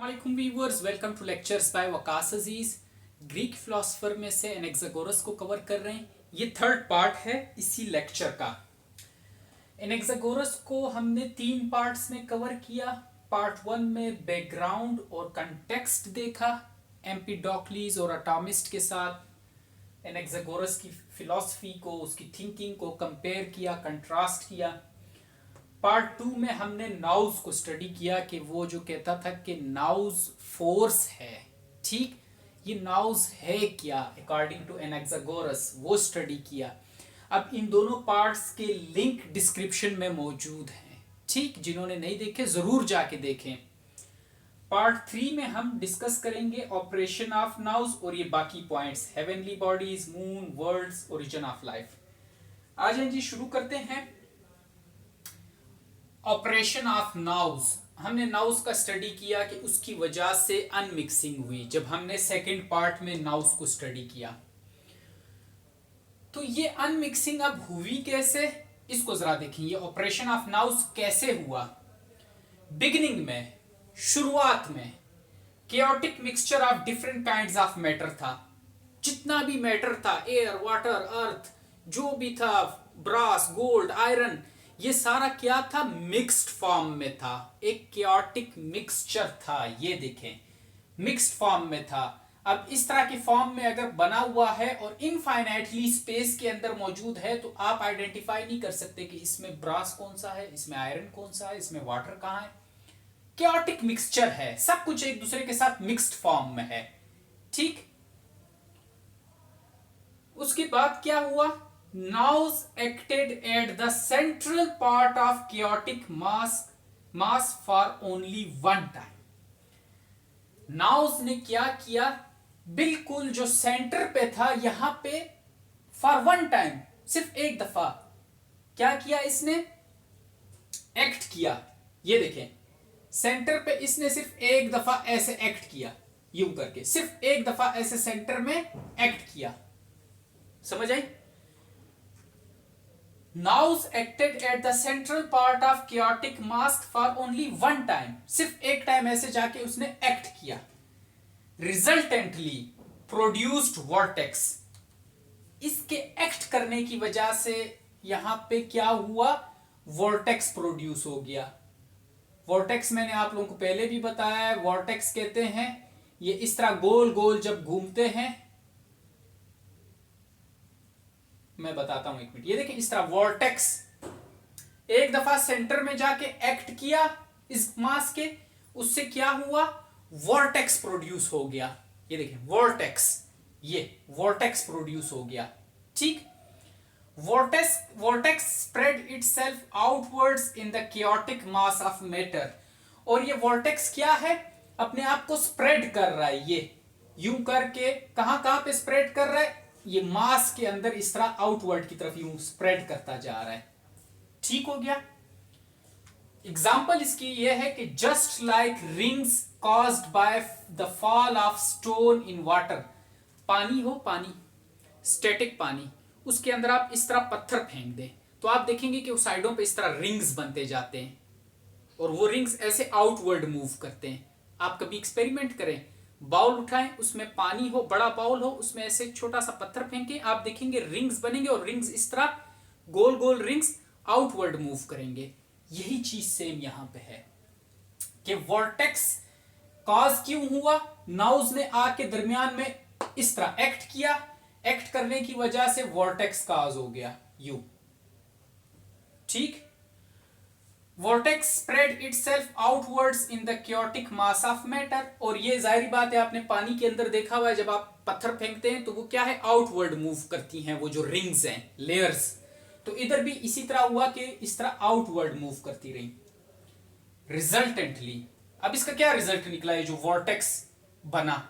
वालेकुम viewers, welcome to lectures bye Waqas Aziz. Greek philosopher में से एनेक्सागोरस को कवर कर रहे हैं। ये थर्ड पार्ट है इसी लेक्चर का। एनेक्सागोरस को हमने 3 पार्ट्स में कवर किया। पार्ट 1 में बैकग्राउंड और कंटेक्स्ट देखा, एम्पीडोक्लीज और अटोमिस्ट के साथ एनेक्सागोरस की फिलॉसफी को, उसकी थिंकिंग को कंपेयर किया, कंट्रास्ट किया। पार्ट 2 में हमने नाउस को स्टडी किया कि वो जो कहता था कि नाउस फोर्स है, ठीक, ये नाउस है क्या अकॉर्डिंग टू एनेक्सागोरस, वो स्टडी किया। अब इन दोनों पार्ट्स के लिंक डिस्क्रिप्शन में मौजूद हैं, ठीक, जिन्होंने नहीं देखे जरूर जाके देखें। पार्ट 3 में हम डिस्कस करेंगे ऑपरेशन ऑफ नाउस और ये बाकी points, heavenly bodies, moon, worlds, origin of life. आ जाए जी, शुरू करते हैं। ऑपरेशन ऑफ नाउस, हमने नाउस का स्टडी किया कि उसकी वजह से अनमिक्सिंग हुई जब हमने सेकंड पार्ट में नाउस को स्टडी किया। तो ये अनमिक्सिंग अब हुई कैसे, इसको जरा देखें। ये ऑपरेशन ऑफ नाउस कैसे हुआ। बिगिनिंग में, शुरुआत में chaotic mixture of different kinds of matter था। जितना भी मैटर था, एयर, वाटर, अर्थ, जो भी था, ब्रास, गोल्ड, आयरन, ये सारा क्या था, मिक्स्ड फॉर्म में था। एक chaotic मिक्सचर था, ये देखें, मिक्स्ड फॉर्म में था। अब इस तरह की फॉर्म में अगर बना हुआ है और इनफाइनाइटली स्पेस के अंदर मौजूद है, तो आप आइडेंटिफाई नहीं कर सकते कि इसमें ब्रास कौन सा है, इसमें आयरन कौन सा है, इसमें वाटर कहां है। chaotic मिक्सचर है, सब कुछ एक दूसरे के साथ मिक्स्ड फॉर्म में है, ठीक। उसके बाद क्या हुआ, knows acted at the central part of chaotic mass for only one time. Knows ने क्या किया, बिल्कुल जो सेंटर पे था यहां पे, फॉर वन टाइम, सिर्फ एक दफा क्या किया इसने, एक्ट किया। ये देखें, सेंटर पे इसने सिर्फ एक दफा ऐसे एक्ट किया, यूं करके सिर्फ एक दफा ऐसे सेंटर में एक्ट किया, समझ आई। Nous acted at the central part of chaotic mass for only one time, सिर्फ एक टाइम ऐसे जाके उसने एक्ट किया। रिजल्टेंटली प्रोड्यूस्ड वर्टेक्स, इसके एक्ट करने की वजह से यहां पे क्या हुआ, वर्टेक्स प्रोड्यूस हो गया। वर्टेक्स मैंने आप लोगों को पहले भी बताया है, वर्टेक्स कहते हैं ये इस तरह गोल गोल जब घूमते हैं, मैं बताता हूं एक मिनट। ये देखिए, इस तरह वर्टेक्स, एक दफा सेंटर में जाके एक्ट किया इस मास के, उससे क्या हुआ, वर्टेक्स प्रोड्यूस हो गया। ये देखिए वर्टेक्स, ये वर्टेक्स प्रोड्यूस हो गया, ठीक। vortex spread itself outwards in the chaotic mass of matter, और ये vortex क्या है, अपने आप को स्प्रेड कर रहा है, ये यूं करके कहां कहां पे स्प्रेड कर रहा है, ये मास के अंदर इस तरह आउटवर्ड की तरफ यूं स्प्रेड करता जा रहा है, ठीक हो गया। एग्जाम्पल इसकी यह है कि just like rings caused by the fall of stone in water, पानी हो, पानी, स्टैटिक पानी, उसके अंदर आप इस तरह पत्थर फेंक दें तो आप देखेंगे कि उस साइडों पे इस तरह रिंग्स बनते जाते हैं और वो रिंग्स ऐसे आउटवर्ड मूव करते हैं। आप कभी एक्सपेरिमेंट करें, बाउल उठाएं, उसमें पानी हो, बड़ा बाउल हो, उसमें ऐसे छोटा सा पत्थर फेंकें, आप देखेंगे रिंग्स बनेंगे और रिंग्स इस तरह गोल गोल रिंग्स आउटवर्ड मूव करेंगे। यही चीज सेम यहां पे है कि वर्टेक्स कॉज क्यों हुआ, नाउस ने आके दरमियान में इस तरह एक्ट किया, एक्ट करने की वजह से वर्टेक्स काज हो गया, यू, ठीक। Vertex spread itself outwards in the chaotic mass of matter, और ये जाहिर बात है आपने पानी के अंदर देखा हुआ है, जब आप पत्थर फेंकते हैं तो वो क्या है, आउटवर्ड मूव करती हैं, वो जो रिंग्स हैं, लेयर्स। तो इधर भी इसी तरह हुआ कि इस तरह आउटवर्ड मूव करती रही रिजल्टेंटली। अब इसका क्या रिजल्ट निकला है, जो वर्टेक्स बना,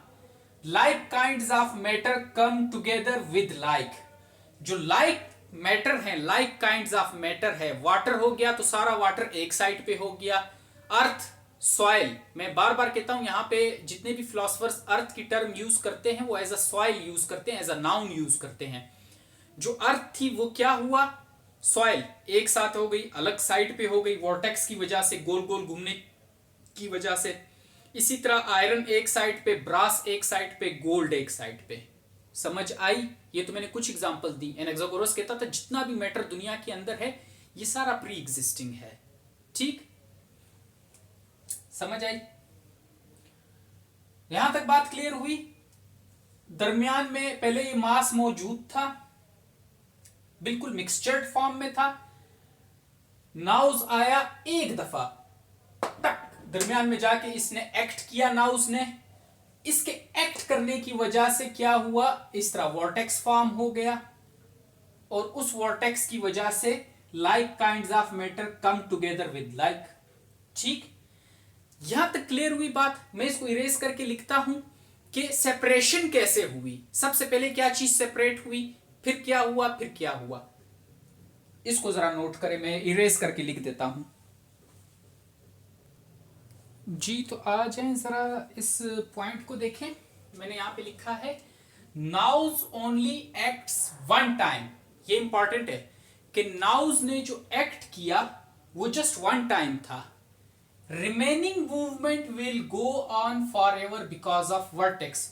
like kinds of matter come together with like, जो like मैटर है, like kinds of matter है, वाटर हो गया तो सारा वाटर एक साइड पे हो गया, अर्थ, सॉइल, मैं बार बार कहता हूं यहां पे जितने भी फिलोसफर्स अर्थ की टर्म यूज करते हैं वो एज अ सॉइल यूज करते हैं, एज अ नाउन यूज करते हैं। जो अर्थ थी वो क्या हुआ, सॉइल एक साथ हो गई, अलग साइड पे हो गई, वॉर्टेक्स की वजह से, गोल गोल घूमने की वजह से। इसी तरह आयरन एक साइड पे, ब्रास एक साइड पे, गोल्ड एक साइड पे। समझ आई? ये तो मैंने कुछ एग्जांपल दी। एनाक्सागोरस कहता था जितना भी मैटर दुनिया के अंदर है ये सारा प्री एग्जिस्टिंग है। ठीक, समझ आई? यहां तक बात क्लियर हुई? दरमियान में पहले ये मास मौजूद था, बिल्कुल मिक्सचर्ड फॉर्म में था। नाउस आया एक दफा, टक दरमियान में जाके इसने एक्ट किया, नाउस ने। इसके एक्ट करने की वजह से क्या हुआ, इस तरह वॉर्टेक्स फॉर्म हो गया, और उस वॉर्टेक्स की वजह से like kinds of matter come together with like. ठीक, यहां तक क्लियर हुई बात? मैं इसको इरेज करके लिखता हूं कि सेपरेशन कैसे हुई। सबसे पहले क्या चीज सेपरेट हुई, फिर क्या हुआ, फिर क्या हुआ। इसको जरा नोट करें, मैं इरेज करके लिख देता हूं। जी, तो आ जाएं जरा इस पॉइंट को देखें। मैंने यहां पे लिखा है now's only acts one time. ये इंपॉर्टेंट है कि नाउज ने जो एक्ट किया वो जस्ट वन टाइम था। Remaining movement will go on for ever because of vertex.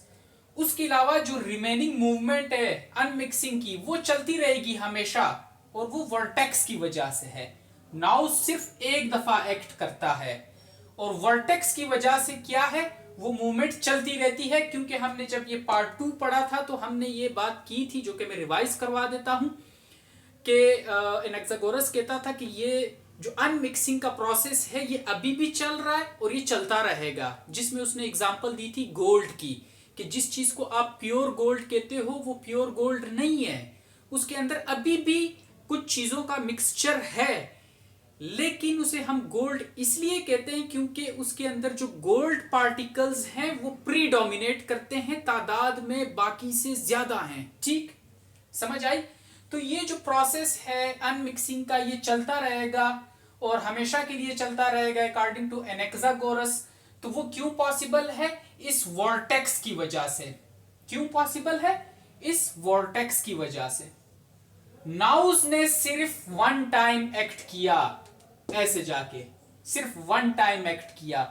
उसके अलावा जो रिमेनिंग मूवमेंट है अनमिक्सिंग की, वो चलती रहेगी हमेशा, और वो वर्टेक्स की वजह से है। नाउज सिर्फ एक दफा एक्ट करता है, और वर्टेक्स की वजह से क्या है, वो मूवमेंट चलती रहती है। क्योंकि हमने जब ये पार्ट 2 पढ़ा था तो हमने ये बात की थी, जो कि मैं रिवाइज करवा देता हूं, कि एनाक्सागोरस कहता था कि ये जो अनमिक्सिंग का प्रोसेस है ये अभी भी चल रहा है और ये चलता रहेगा। जिसमें उसने एग्जांपल दी थी गोल्ड की, कि जिस चीज को आप प्योर गोल्ड कहते हो वो प्योर गोल्ड नहीं है, उसके अंदर अभी भी कुछ चीजों का मिक्सचर है, लेकिन उसे हम गोल्ड इसलिए कहते हैं क्योंकि उसके अंदर जो गोल्ड पार्टिकल्स हैं वो प्रीडोमिनेट करते हैं, तादाद में बाकी से ज्यादा हैं। ठीक, समझ आई? तो ये जो प्रोसेस है अनमिक्सिंग का, ये चलता रहेगा और हमेशा के लिए चलता रहेगा अकॉर्डिंग टू एनाक्सागोरस। तो वो क्यों पॉसिबल है? इस वॉर्टेक्स की वजह से। क्यों पॉसिबल है? इस वॉर्टेक्स की वजह से। नाउस ने सिर्फ वन टाइम एक्ट किया, ऐसे जाके सिर्फ वन टाइम एक्ट किया,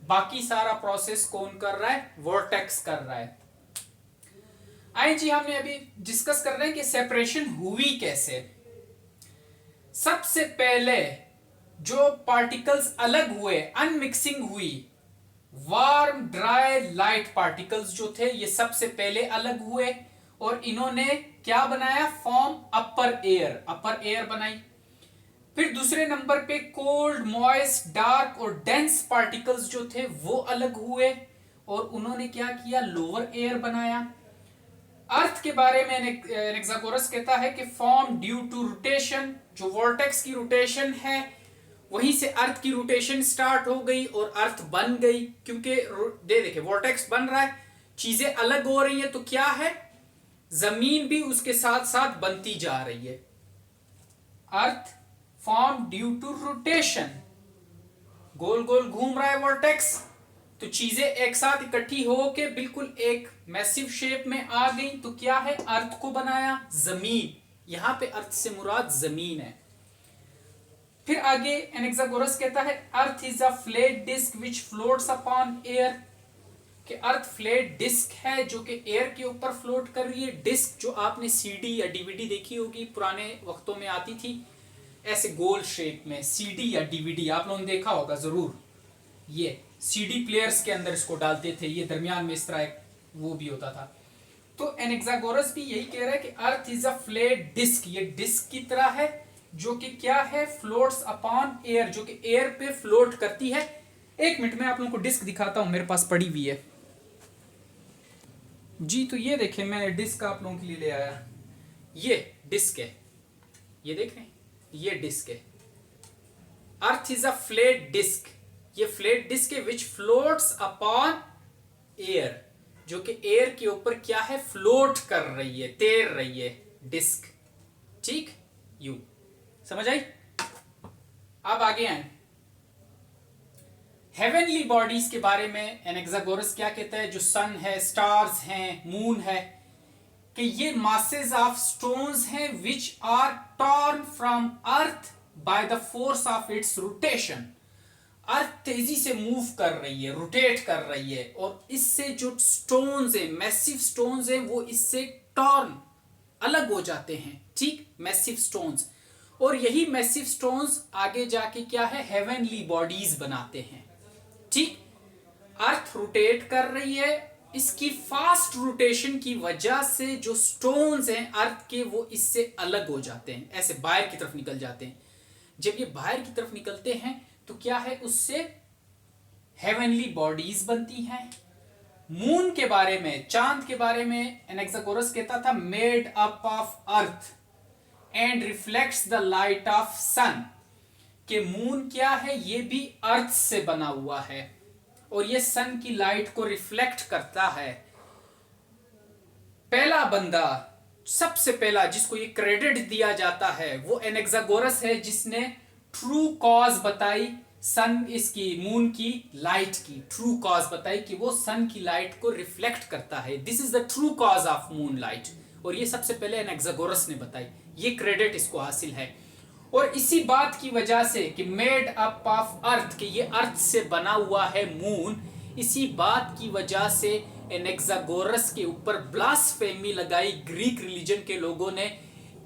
बाकी सारा प्रोसेस कौन कर रहा है? वॉर्टेक्स कर रहा है। आई जी, हमने अभी डिस्कस कर रहे हैं कि सेपरेशन हुई कैसे। सबसे पहले जो पार्टिकल्स अलग हुए, अनमिक्सिंग हुई, वार्म ड्राई लाइट पार्टिकल्स जो थे ये सबसे पहले अलग हुए, और इन्होंने क्या बनाया? फॉर्म अपर एयर, अपर एयर बनाई। फिर दूसरे नंबर पे कोल्ड, मॉइस्ट, डार्क और डेंस पार्टिकल्स जो थे वो अलग हुए, और उन्होंने क्या किया? लोअर एयर बनाया। अर्थ के बारे में एनाक्सागोरस कहता है कि फॉर्म ड्यू टू रोटेशन, जो वॉर्टेक्स की रोटेशन है वहीं से अर्थ की रोटेशन स्टार्ट हो गई और अर्थ बन गई। क्योंकि देखिए वॉर्टेक्स बन रहा है, चीजें अलग हो रही है, तो क्या है? जमीन भी उसके साथ साथ बनती जा रही है। अर्थ फॉर्म ड्यू टू रोटेशन, गोल गोल घूम रहा है वॉर्टेक्स, तो चीजें एक साथ इकट्ठी होके बिल्कुल एक मैसिव शेप में आ गई। तो क्या है? अर्थ को बनाया, जमीन। यहां पे अर्थ से मुराद जमीन है। फिर आगे एनाक्सागोरस कहता है earth is a flat disc which floats upon air, कि अर्थ फ्लैट डिस्क है जो कि एयर के ऊपर फ्लोट कर रही है। डिस्क जो आपने सीडी या डीवीडी देखी होगी, पुराने वक्तों में आती थी ऐसे गोल शेप में, सीडी या डीवीडी आप लोगों ने देखा होगा जरूर। ये सीडी प्लेयर्स के अंदर इसको डालते थे, ये दरमियान में इस तरह एक वो भी होता था। तो एनाक्सागोरस भी यही कह रहा है कि earth is a flat disc, ये डिस्क की तरह है जो कि क्या है? फ्लोट्स अपॉन एयर, जो कि एयर पे फ्लोट करती है। एक मिनट में आप लोगों को डिस्क दिखाता हूं, मेरे पास पड़ी हुई है जी। तो ये देखें, मैंने डिस्क आप लोगों के लिए ले आया। ये डिस्क है, ये देख रहे हैं, ये डिस्क है। Earth is a flat disc, ये फ्लैट डिस्क है विच फ्लोट्स अपॉन एयर, जो कि एयर के ऊपर क्या है? फ्लोट कर रही है, तैर रही है डिस्क। ठीक, यू समझ आई? अब आगे आए हेवनली बॉडीज के बारे में। एनाक्सागोरस क्या कहता है? जो सन है, स्टार्स हैं, मून है, कि ये मासेस ऑफ स्टोन्स हैं which are torn from earth by the force of its rotation. Earth तेजी से मूव कर रही है, रोटेट कर रही है, और इससे जो स्टोन्स है, मैसिव स्टोन्स है, वो इससे टॉर्न अलग हो जाते हैं, ठीक, मैसिव स्टोन्स। और यही मैसिव स्टोन्स आगे जाके क्या है, हेवनली बॉडीज बनाते हैं, ठीक। अर्थ रोटेट कर रही है, इसकी फास्ट रोटेशन की वजह से जो स्टोन्स हैं अर्थ के, वो इससे अलग हो जाते हैं, ऐसे बाहर की तरफ निकल जाते हैं। जब ये बाहर की तरफ निकलते हैं तो क्या है, उससे हेवनली बॉडीज बनती हैं। मून के बारे में, चांद के बारे में एनेक्सागोरस कहता था made up of earth and reflects the light of sun, कि मून क्या है, ये भी अर्थ से बना हुआ है और ये सन की लाइट को रिफ्लेक्ट करता है। पहला बंदा, सबसे पहला जिसको ये क्रेडिट दिया जाता है वो एनेक्सागोरस है, जिसने ट्रू कॉज बताई सन, इसकी मून की लाइट की ट्रू कॉज बताई कि वो सन की लाइट को रिफ्लेक्ट करता है। This is the true cause of moon light, और ये सबसे पहले एनेक्सागोरस ने बताई, ये क्रेडिट इसको हासिल है। और इसी बात की वजह से कि मेड अप ऑफ अर्थ, कि ये अर्थ से बना हुआ है मून, इसी बात की वजह से एनेक्सागोरस के ऊपर ब्लास्फेमी लगाई ग्रीक रिलीजन के लोगों ने,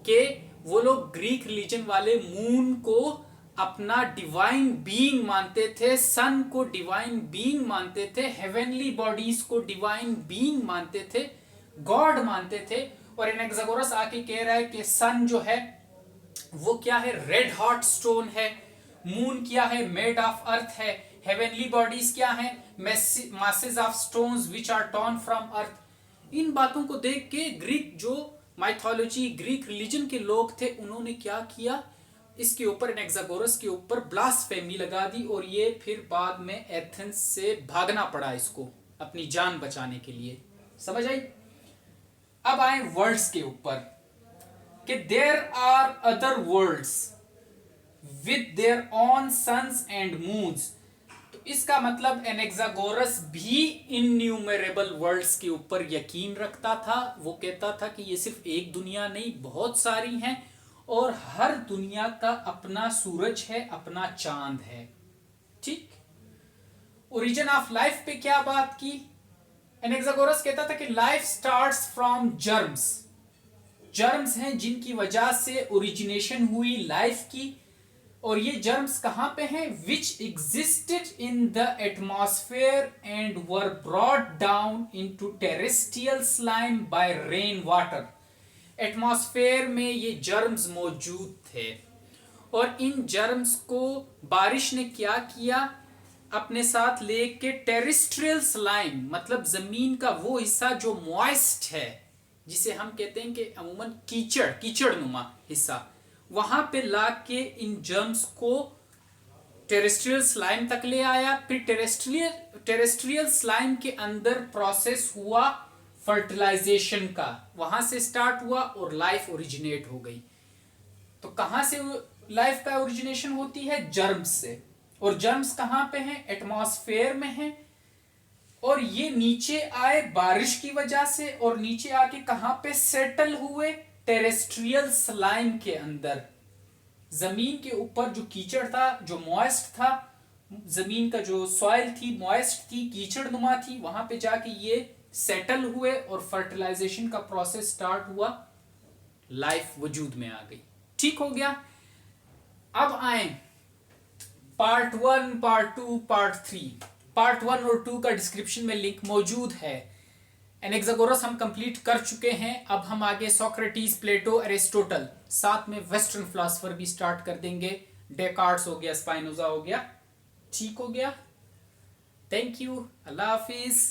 कि वो लोग ग्रीक रिलीजन वाले मून को अपना डिवाइन बीइंग मानते थे, सन को डिवाइन बीइंग मानते थे, हेवनली बॉडीज को डिवाइन बीइंग मानते थे, गॉड मानते थे। और एनेक्सागोरस आके कह रहा है कि सन जो है वो क्या है, रेड हॉट स्टोन है, मून क्या है, मेड ऑफ अर्थ है, हेवनली बॉडीज क्या है, masses of stones which are torn from earth. इन बातों को देख के ग्रीक जो माइथोलॉजी, ग्रीक रिलीजन के लोग थे, उन्होंने क्या किया, इसके ऊपर, एनेक्सागोरस के ऊपर ब्लास्फेमी लगा दी, और ये फिर बाद में एथेंस से भागना पड़ा इसको अपनी जान बचाने के लिए। समझ आई? अब आए वर्ड्स के ऊपर, कि there are other worlds with their own suns and moons. तो इसका मतलब एनेक्सागोरस भी इनन्यूमरेबल वर्ल्ड्स के ऊपर यकीन रखता था। वो कहता था कि ये सिर्फ एक दुनिया नहीं, बहुत सारी हैं, और हर दुनिया का अपना सूरज है, अपना चांद है, ठीक। ओरिजिन ऑफ लाइफ पे क्या बात की, एनेक्सागोरस कहता था कि life starts from germs. Germs हैं जिनकी वजह से ओरिजिनेशन हुई लाइफ की, और ये जर्म्स कहां पे हैं, which existed in the atmosphere and were brought down into terrestrial slime by rain water. Atmosphere में ये जर्म्स मौजूद थे, और इन जर्म्स को बारिश ने क्या किया, अपने साथ लेके टेरेस्ट्रियल स्लाइम, मतलब जमीन का वो हिस्सा जो मॉइस्ट है, जिसे हम कहते हैं कि अमूमन कीचड़ नुमा हिस्सा, वहां पे ला के इन जर्म्स को टेरेस्ट्रियल स्लाइम तक ले आया। फिर टेरेस्ट्रियल स्लाइम के अंदर प्रोसेस हुआ फर्टिलाइजेशन का, वहां से स्टार्ट हुआ और लाइफ ओरिजिनेट हो गई। तो कहां से लाइफ का ओरिजिनेशन होती है, जर्म्स से। और जर्म्स कहां पे हैं, एटमॉस्फेयर में हैं, और ये नीचे आए बारिश की वजह से, और नीचे आके कहां पे सेटल हुए, टेरेस्ट्रियल स्लाइम के अंदर। जमीन के ऊपर जो कीचड़ था, जो मॉइस्ट था, जमीन का जो सॉइल थी मॉइस्ट थी, कीचड़ नुमा थी, वहां पे जाके ये सेटल हुए और फर्टिलाइजेशन का प्रोसेस स्टार्ट हुआ, लाइफ वजूद में आ गई। ठीक हो गया। अब आए पार्ट 1, पार्ट 2, पार्ट 3। पार्ट 1 और 2 का डिस्क्रिप्शन में लिंक मौजूद है। एनेक्सागोरस हम कंप्लीट कर चुके हैं। अब हम आगे सोक्रेटिस, प्लेटो, अरिस्टोटल, साथ में वेस्टर्न फिलोसफर भी स्टार्ट कर देंगे। डेकार्ट्स हो गया, स्पाइनोजा हो गया। ठीक हो गया। Thank you. Allah Hafiz.